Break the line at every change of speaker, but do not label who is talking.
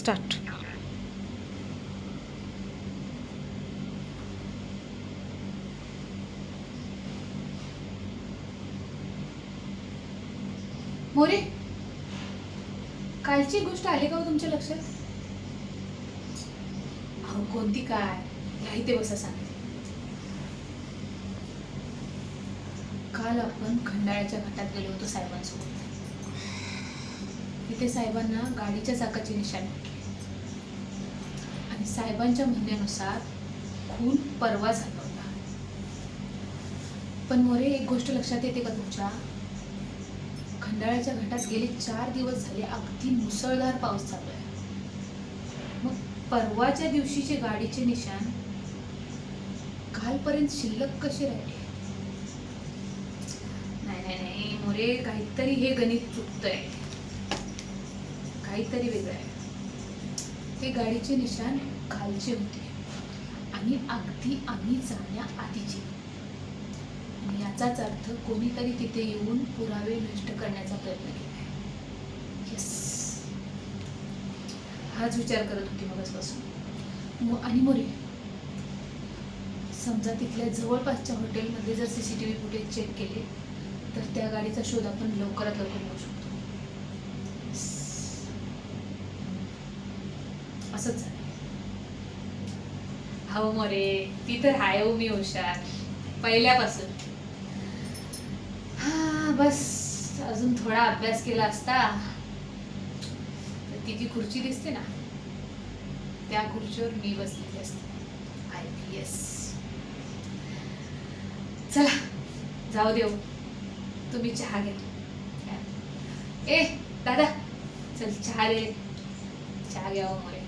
Start. More, कालची गोष्ट आली का हो तुमच्या लक्षात? अहो कोणती काय, या इथे बसा सांगते. काल आपण खंडाळ्याच्या घाटात गेलो होतो साहेबांसोबत. तिथे साहेबांना गाडीच्या चाकाची निशाणी भेटली आणि साहेबांच्या म्हणण्यानुसार खून परवा झाला होता. पण मोरे, एक गोष्ट लक्षात येते का तुमच्या? खंडाळ्याच्या घाटात गेले 4 दिवस झाले अगदी मुसळधार पाऊस चालू आहे. मग परवाच्या दिवशीचे गाडीचे निशाण कालपर्यंत शिल्लक कसे राहिले? नाही नाही नाही मोरे, काहीतरी हे गणित चुकतंय, काहीतरी वेगळं आहे. हे गाडीचे निशाण कालचे होते आणि अगदी आम्ही जाण्याआधीचे. आणि याचाच अर्थ कोणीतरी तिथे येऊन पुरावे नष्ट करण्याचा प्रयत्न केला. यस, हाच विचार करत होती मगाचपासून. आणि मोरे, समजा तिथल्या जवळपासच्या हॉटेलमध्ये जर CCTV फुटेज चेक केले तर त्या गाडीचा शोध आपण लवकरात लवकर घेऊ शकतो. असंच झालं. हो मोरे, ती तर आहे हो मी हुशार पहिल्यापासून. हा बस, अजून थोडा अभ्यास केला असता तर ती जी खुर्ची दिसते ना, त्या खुर्चीवर मी बसलेली असते. IPS. चला जाऊ देऊ, तुम्ही चहा घ्या. ए दादा, चल चहा दे, चहा घ्या हो मोरे.